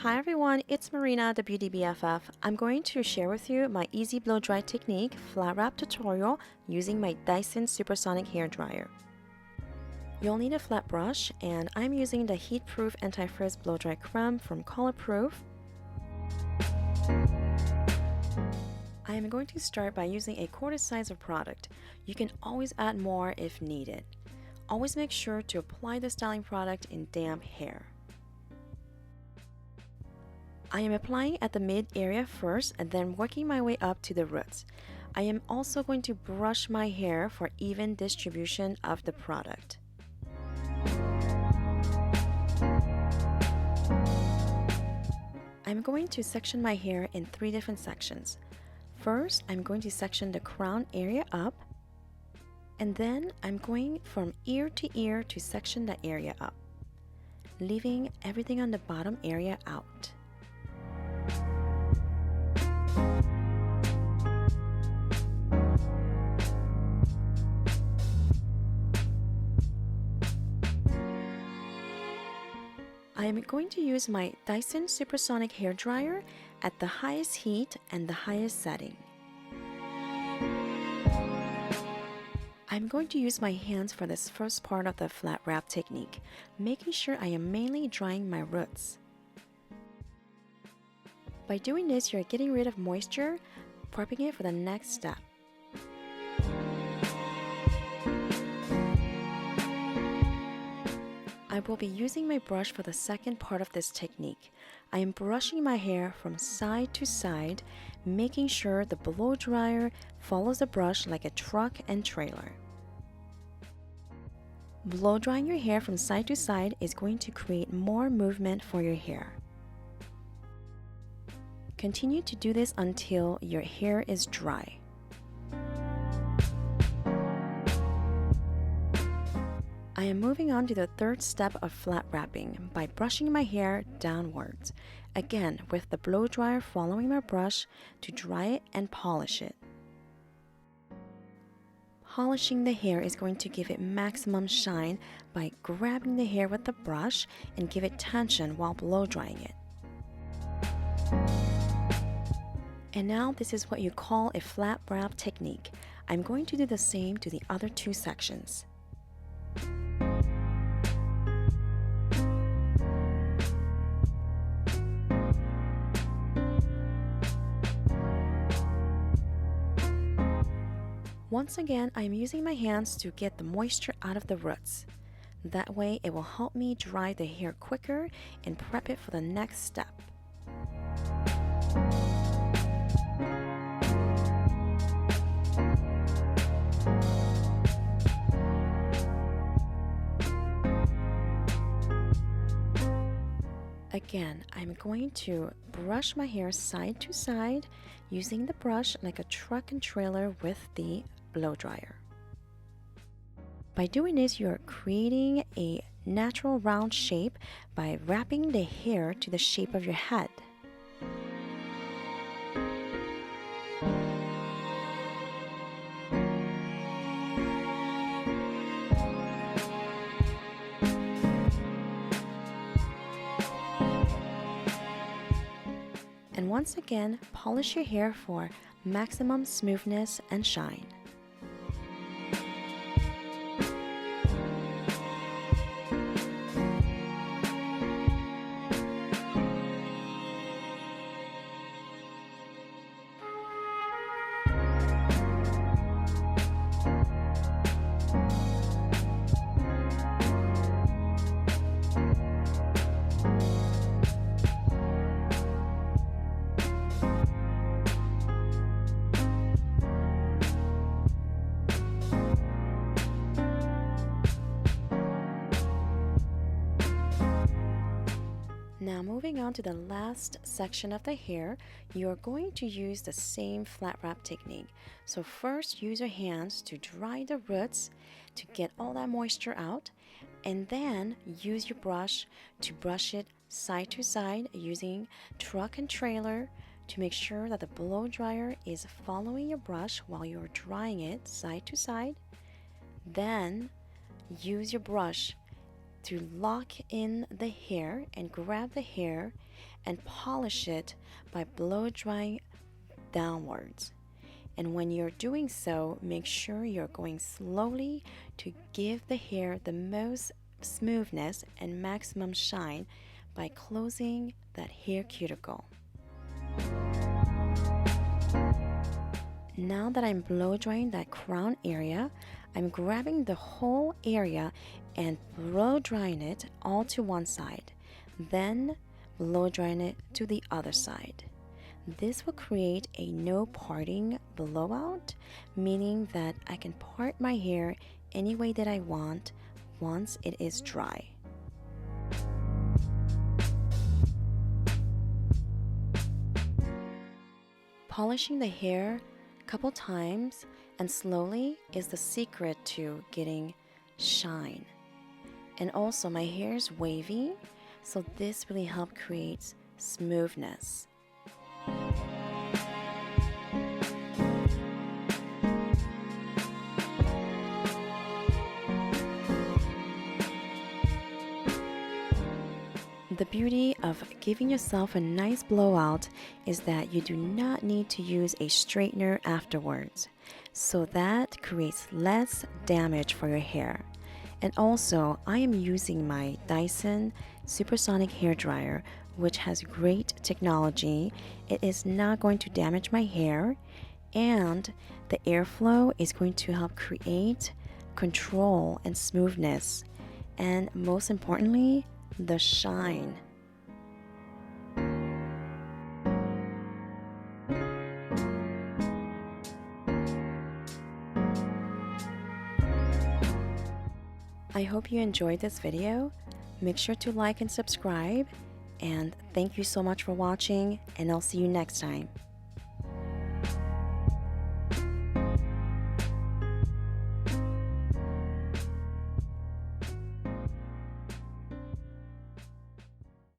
Hi everyone, it's Marina, the Beauty BFF. I'm going to share with you my easy blow dry technique flat wrap tutorial using my Dyson Supersonic Hair Dryer. You'll need a flat brush, and I'm using the heat-proof anti-frizz blow dry creme from Colorproof. I am going to start by using a quarter size of product. You can always add more if needed. Always make sure to apply the styling product in damp hair. I am applying at the mid area first and then working my way up to the roots. I am also going to brush my hair for even distribution of the product. I'm going to section my hair in 3 different sections. First, I'm going to section the crown area up, and then I'm going from ear to ear to section that area up, leaving everything on the bottom area out. I am going to use my Dyson Supersonic Hair Dryer at the highest heat and the highest setting. I'm going to use my hands for this first part of the flat wrap technique, making sure I am mainly drying my roots. By doing this, you're getting rid of moisture, prepping it for the next step. I will be using my brush for the second part of this technique. I am brushing my hair from side to side, making sure the blow dryer follows the brush like a truck and trailer. Blow drying your hair from side to side is going to create more movement for your hair. Continue to do this until your hair is dry. I am moving on to the third step of flat wrapping by brushing my hair downwards, again with the blow dryer following my brush to dry it and polish it. Polishing the hair is going to give it maximum shine by grabbing the hair with the brush and give it tension while blow drying it. And now this is what you call a flat wrap technique. I'm going to do the same to the other 2 sections. Once again, I am using my hands to get the moisture out of the roots. That way, it will help me dry the hair quicker and prep it for the next step. Again, I'm going to brush my hair side to side using the brush like a truck and trailer with the blow dryer. By doing this, you're creating a natural round shape by wrapping the hair to the shape of your head. And once again, polish your hair for maximum smoothness and shine. Now moving on to the last section of the hair, you are going to use the same flat wrap technique. So first use your hands to dry the roots to get all that moisture out, and then use your brush to brush it side to side using truck and trailer to make sure that the blow dryer is following your brush while you're drying it side to side. Then use your brush to lock in the hair and grab the hair and polish it by blow drying downwards. And when you're doing so, make sure you're going slowly to give the hair the most smoothness and maximum shine by closing that hair cuticle. Now that I'm blow drying that crown area, I'm grabbing the whole area and blow drying it all to one side, then blow drying it to the other side. This will create a no parting blowout, meaning that I can part my hair any way that I want once it is dry. Polishing the hair a couple times and slowly is the secret to getting shine. And also my hair is wavy, so this really helps create smoothness. The beauty of giving yourself a nice blowout is that you do not need to use a straightener afterwards, so that creates less damage for your hair. And also, I am using my Dyson Supersonic Hair Dryer, which has great technology. It is not going to damage my hair, and the airflow is going to help create control and smoothness, and most importantly, the shine. I hope you enjoyed this video. Make sure to like and subscribe, and thank you so much for watching, and I'll see you next time.